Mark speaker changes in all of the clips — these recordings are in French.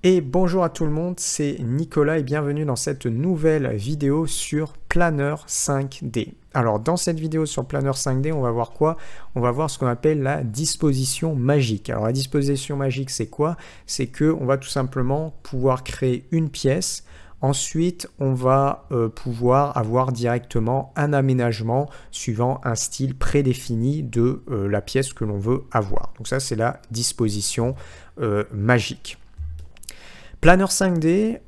Speaker 1: Et bonjour à tout le monde, c'est Nicolas et bienvenue dans cette nouvelle vidéo sur Planner 5D. Alors dans cette vidéo sur Planner 5D, on va voir quoi? On va voir ce qu'on appelle la disposition magique. Alors la disposition magique, c'est quoi? C'est qu'on va tout simplement pouvoir créer une pièce. Ensuite, on va pouvoir avoir directement un aménagement suivant un style prédéfini de la pièce que l'on veut avoir. Donc ça, c'est la disposition magique. Planner 5D,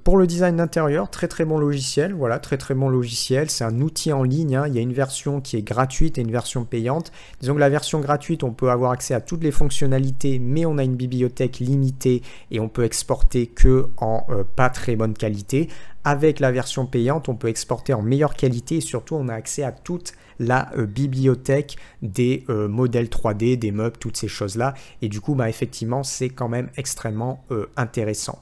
Speaker 1: pour le design d'intérieur, très bon logiciel, voilà, très bon logiciel, c'est un outil en ligne, hein. Il y a une version qui est gratuite et une version payante. Disons que la version gratuite, on peut avoir accès à toutes les fonctionnalités, mais on a une bibliothèque limitée et on peut exporter que en pas très bonne qualité. Avec la version payante, on peut exporter en meilleure qualité et surtout on a accès à toute la bibliothèque des modèles 3D, des meubles, toutes ces choses-là. Et du coup, bah, effectivement, c'est quand même extrêmement intéressant.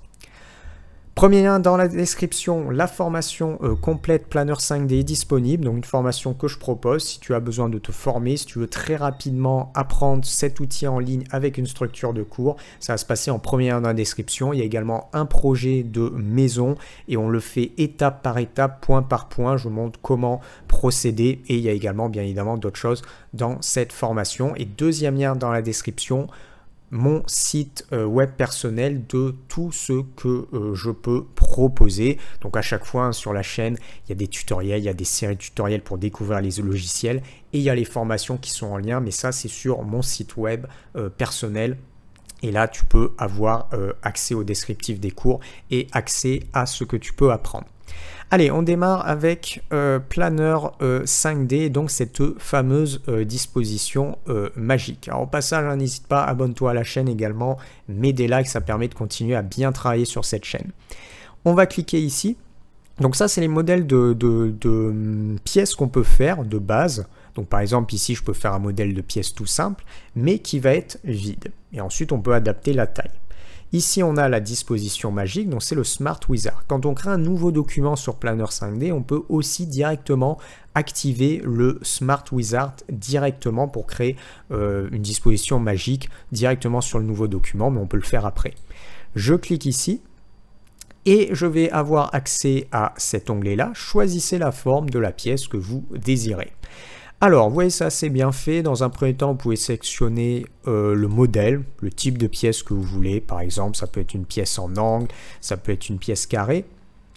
Speaker 1: Premier lien dans la description, la formation complète Planner 5D est disponible, donc une formation que je propose si tu as besoin de te former, si tu veux très rapidement apprendre cet outil en ligne avec une structure de cours, ça va se passer en premier lien dans la description. Il y a également un projet de maison et on le fait étape par étape, point par point, je vous montre comment procéder et il y a également bien évidemment d'autres choses dans cette formation. Et deuxième lien dans la description, mon site web personnel de tout ce que je peux proposer. Donc à chaque fois sur la chaîne, il y a des tutoriels, il y a des séries de tutoriels pour découvrir les logiciels et il y a les formations qui sont en lien, mais ça c'est sur mon site web personnel. Et là, tu peux avoir accès au descriptif des cours et accès à ce que tu peux apprendre. Allez, on démarre avec Planner 5D, donc cette fameuse disposition magique. Alors au passage, hein, n'hésite pas, abonne-toi à la chaîne également, mets des likes, ça permet de continuer à bien travailler sur cette chaîne. On va cliquer ici. Donc ça, c'est les modèles de pièces qu'on peut faire de base. Donc par exemple, ici, je peux faire un modèle de pièce tout simple, mais qui va être vide. Et ensuite, on peut adapter la taille. Ici, on a la disposition magique, donc c'est le Smart Wizard. Quand on crée un nouveau document sur Planner 5D, on peut aussi directement activer le Smart Wizard directement pour créer une disposition magique directement sur le nouveau document, mais on peut le faire après. Je clique ici et je vais avoir accès à cet onglet-là. Choisissez la forme de la pièce que vous désirez. Alors, vous voyez, ça c'est bien fait. Dans un premier temps, vous pouvez sélectionner le modèle, le type de pièce que vous voulez. Par exemple, ça peut être une pièce en angle, ça peut être une pièce carrée.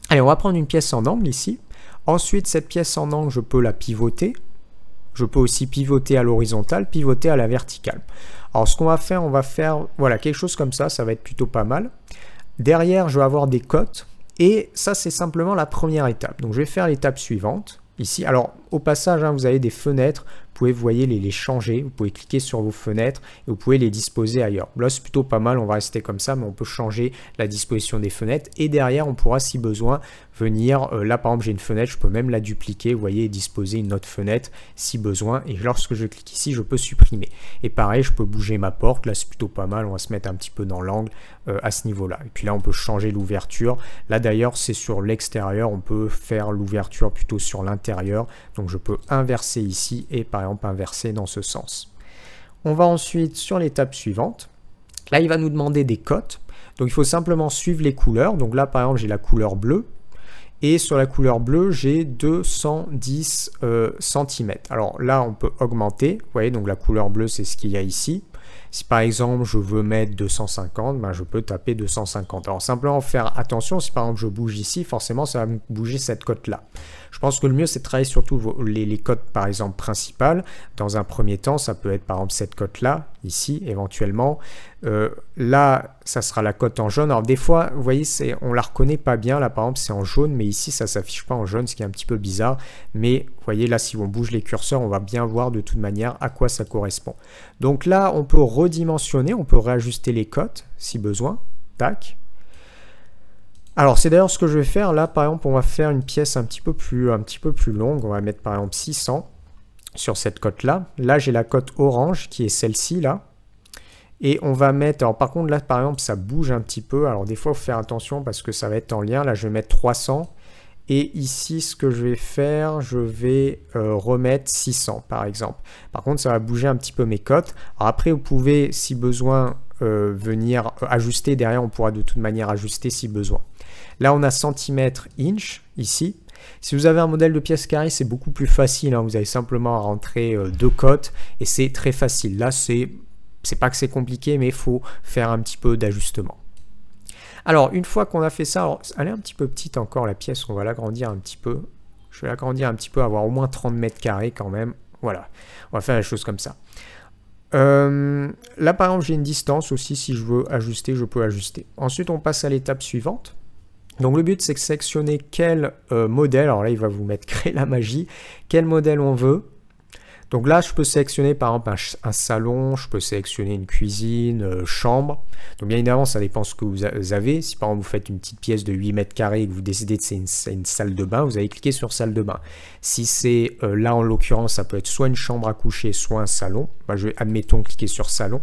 Speaker 1: Allez, on va prendre une pièce en angle ici. Ensuite, cette pièce en angle, je peux la pivoter. Je peux aussi pivoter à l'horizontale, pivoter à la verticale. Alors, ce qu'on va faire, voilà, quelque chose comme ça, ça va être plutôt pas mal. Derrière, je vais avoir des cotes. Et ça, c'est simplement la première étape. Donc, je vais faire l'étape suivante. Ici, alors au passage, hein, vous avez des fenêtres, vous pouvez, vous voyez, les changer, vous pouvez cliquer sur vos fenêtres et vous pouvez les disposer ailleurs. Là, c'est plutôt pas mal, on va rester comme ça, mais on peut changer la disposition des fenêtres et derrière, on pourra, si besoin, venir, là par exemple, j'ai une fenêtre, je peux même la dupliquer, vous voyez, et disposer une autre fenêtre si besoin et lorsque je clique ici, je peux supprimer. Et pareil, je peux bouger ma porte, là c'est plutôt pas mal, on va se mettre un petit peu dans l'angle à ce niveau-là. Et puis là, on peut changer l'ouverture. Là d'ailleurs, c'est sur l'extérieur, on peut faire l'ouverture plutôt sur l'intérieur. Donc je peux inverser ici et par exemple inverser dans ce sens. On va ensuite sur l'étape suivante. Là, il va nous demander des cotes. Donc il faut simplement suivre les couleurs. Donc là, par exemple, j'ai la couleur bleue. Et sur la couleur bleue, j'ai 210 cm. Alors là, on peut augmenter. Vous voyez, donc la couleur bleue, c'est ce qu'il y a ici. Si par exemple, je veux mettre 250, ben, je peux taper 250. Alors simplement faire attention, si par exemple je bouge ici, forcément, ça va me bouger cette cote-là. Je pense que le mieux, c'est de travailler surtout les cotes, par exemple, principales. Dans un premier temps, ça peut être par exemple cette cote-là, ici, éventuellement. Là, ça sera la cote en jaune. Alors des fois, vous voyez, on la reconnaît pas bien. Là, par exemple, c'est en jaune, mais ici, ça s'affiche pas en jaune, ce qui est un petit peu bizarre. Mais vous voyez, là, si on bouge les curseurs, on va bien voir de toute manière à quoi ça correspond. Donc là, on peut redimensionner, on peut réajuster les cotes si besoin. Tac. Alors c'est d'ailleurs ce que je vais faire. Là, par exemple, on va faire une pièce un petit peu plus longue. On va mettre par exemple 600 sur cette cote-là. Là, j'ai la cote orange qui est celle-ci là. Et on va mettre, alors par contre là par exemple ça bouge un petit peu, alors des fois il faut faire attention parce que ça va être en lien, là je vais mettre 300 et ici ce que je vais faire, je vais remettre 600 par exemple. Par contre ça va bouger un petit peu mes cotes. Alors après vous pouvez si besoin venir ajuster. Derrière, on pourra de toute manière ajuster si besoin. Là, on a centimètres, inch, ici. Si vous avez un modèle de pièce carrée, c'est beaucoup plus facile. Hein. Vous avez simplement à rentrer 2 cotes et c'est très facile. Là, c'est pas que c'est compliqué, mais il faut faire un petit peu d'ajustement. Alors, une fois qu'on a fait ça, alors, elle est un petit peu petite encore la pièce, on va l'agrandir un petit peu. Je vais l'agrandir un petit peu, avoir au moins 30 mètres carrés quand même. Voilà, on va faire la chose comme ça. Là, par exemple, j'ai une distance aussi. Si je veux ajuster, je peux ajuster. Ensuite, on passe à l'étape suivante. Donc, le but, c'est de sélectionner quel modèle. Alors là, il va vous mettre créer la magie. Quel modèle on veut. Donc là, je peux sélectionner par exemple un salon, je peux sélectionner une cuisine, chambre. Donc bien évidemment, ça dépend de ce que vous avez. Si par exemple vous faites une petite pièce de 8 mètres carrés et que vous décidez que c'est une salle de bain, vous allez cliquer sur salle de bain. Si c'est là en l'occurrence, ça peut être soit une chambre à coucher, soit un salon. Bah, je vais, admettons, cliquer sur salon.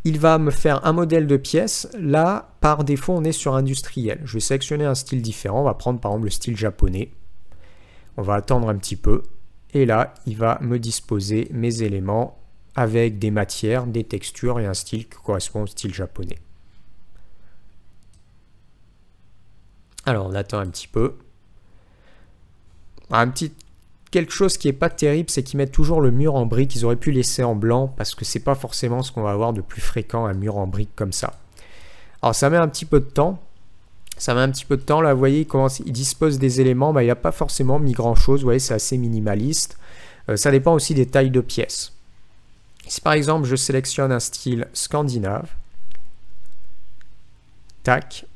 Speaker 1: Il va me faire un modèle de pièce. Là, par défaut, on est sur industriel. Je vais sélectionner un style différent. On va prendre par exemple le style japonais. On va attendre un petit peu. Et là, il va me disposer mes éléments avec des matières, des textures et un style qui correspond au style japonais. Alors, on attend un petit peu. Quelque chose qui n'est pas terrible, c'est qu'ils mettent toujours le mur en briques. Ils auraient pu laisser en blanc parce que c'est pas forcément ce qu'on va avoir de plus fréquent, un mur en briques comme ça. Alors, ça met un petit peu de temps. Là, vous voyez, il dispose des éléments, bah, il n'a pas forcément mis grand-chose, vous voyez, c'est assez minimaliste. Ça dépend aussi des tailles de pièces. Si par exemple, je sélectionne un style scandinave, tac,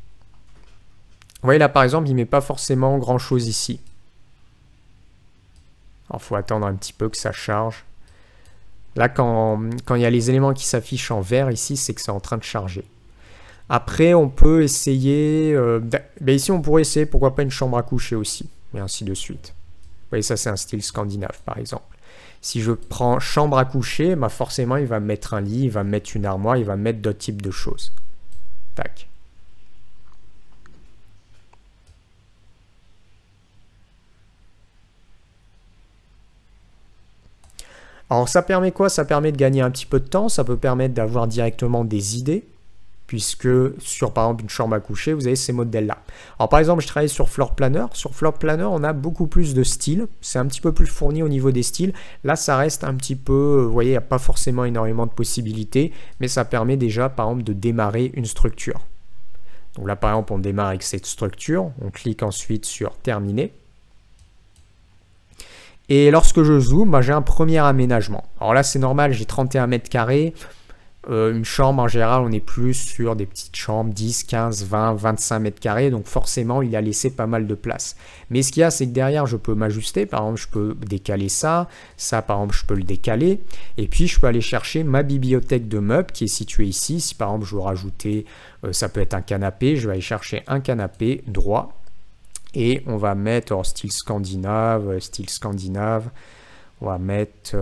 Speaker 1: vous voyez là, par exemple, il ne met pas forcément grand-chose ici. Alors, il faut attendre un petit peu que ça charge. Là, quand il y a les éléments qui s'affichent en vert ici, c'est que c'est en train de charger. Après, on peut essayer... ici, on pourrait essayer, pourquoi pas, une chambre à coucher aussi, et ainsi de suite. Vous voyez, ça, c'est un style scandinave, par exemple. Si je prends chambre à coucher, bah forcément, il va me mettre un lit, il va me mettre une armoire, il va me mettre d'autres types de choses. Tac. Alors, ça permet quoi? Ça permet de gagner un petit peu de temps, ça peut permettre d'avoir directement des idées. Puisque sur par exemple une chambre à coucher, vous avez ces modèles-là. Alors par exemple, je travaille sur Floor Planner. Sur Floor Planner, on a beaucoup plus de styles. C'est un petit peu plus fourni au niveau des styles. Là, ça reste un petit peu, vous voyez, il n'y a pas forcément énormément de possibilités, mais ça permet déjà par exemple de démarrer une structure. Donc là, par exemple, on démarre avec cette structure. On clique ensuite sur Terminer. Et lorsque je zoome, bah, j'ai un premier aménagement. Alors là, c'est normal, j'ai 31 mètres carrés. Une chambre, en général, on est plus sur des petites chambres, 10, 15, 20, 25 mètres carrés. Donc forcément, il a laissé pas mal de place. Mais ce qu'il y a, c'est que derrière, je peux m'ajuster. Par exemple, je peux décaler ça. Ça, par exemple, je peux le décaler. Et puis, je peux aller chercher ma bibliothèque de meubles qui est située ici. Si, par exemple, je veux rajouter, ça peut être un canapé. Je vais aller chercher un canapé droit. Et on va mettre, style scandinave. On va mettre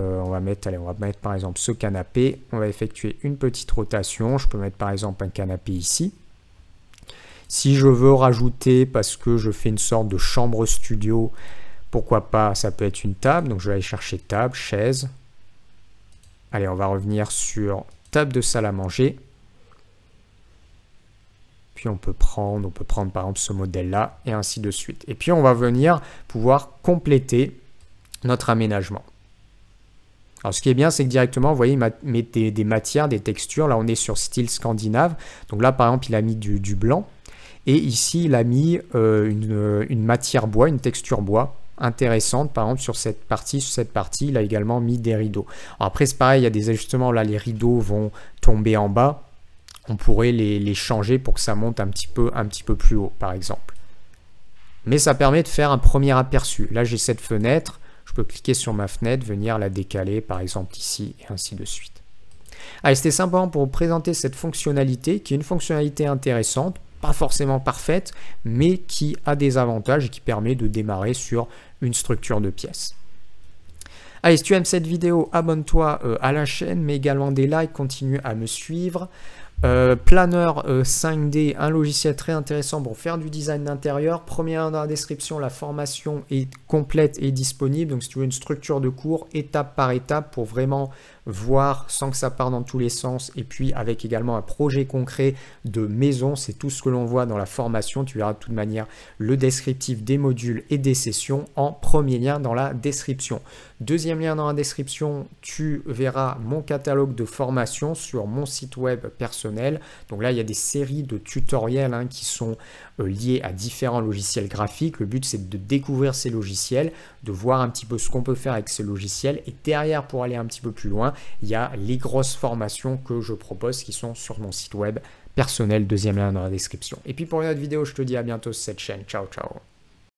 Speaker 1: par exemple ce canapé. On va effectuer une petite rotation. Je peux mettre par exemple un canapé ici. Si je veux rajouter, parce que je fais une sorte de chambre studio, pourquoi pas, ça peut être une table. Donc je vais aller chercher table, chaise. Allez, on va revenir sur table de salle à manger. Puis on peut prendre par exemple ce modèle-là et ainsi de suite. Et puis on va venir pouvoir compléter notre aménagement. Alors ce qui est bien, c'est que directement, vous voyez, il met des matières, des textures. Là, on est sur style scandinave. Donc là, par exemple, il a mis du blanc. Et ici, il a mis une matière bois, une texture bois intéressante. Par exemple, sur cette partie, il a également mis des rideaux. Alors après, c'est pareil, il y a des ajustements. Là, les rideaux vont tomber en bas. On pourrait les changer pour que ça monte un petit peu plus haut, par exemple. Mais ça permet de faire un premier aperçu. Là, j'ai cette fenêtre. Je peux cliquer sur ma fenêtre, venir la décaler, par exemple ici, et ainsi de suite. Allez, c'était simplement pour vous présenter cette fonctionnalité, qui est une fonctionnalité intéressante, pas forcément parfaite, mais qui a des avantages et qui permet de démarrer sur une structure de pièces. Allez, si tu aimes cette vidéo, abonne-toi à la chaîne, mets également des likes, continue à me suivre. Planner 5D, un logiciel très intéressant pour faire du design d'intérieur. Premier lien dans la description, la formation est complète et disponible. Donc si tu veux une structure de cours étape par étape pour vraiment voir sans que ça parte dans tous les sens, et puis avec également un projet concret de maison. C'est tout ce que l'on voit dans la formation. Tu verras de toute manière le descriptif des modules et des sessions en premier lien dans la description. Deuxième lien dans la description, tu verras mon catalogue de formation sur mon site web personnel. Donc là, il y a des séries de tutoriels qui sont liés à différents logiciels graphiques. Le but, c'est de découvrir ces logiciels, de voir un petit peu ce qu'on peut faire avec ces logiciels. Et derrière, pour aller un petit peu plus loin, il y a les grosses formations que je propose qui sont sur mon site web personnel. Deuxième lien dans la description. Et puis pour une autre vidéo, je te dis à bientôt sur cette chaîne. Ciao, ciao.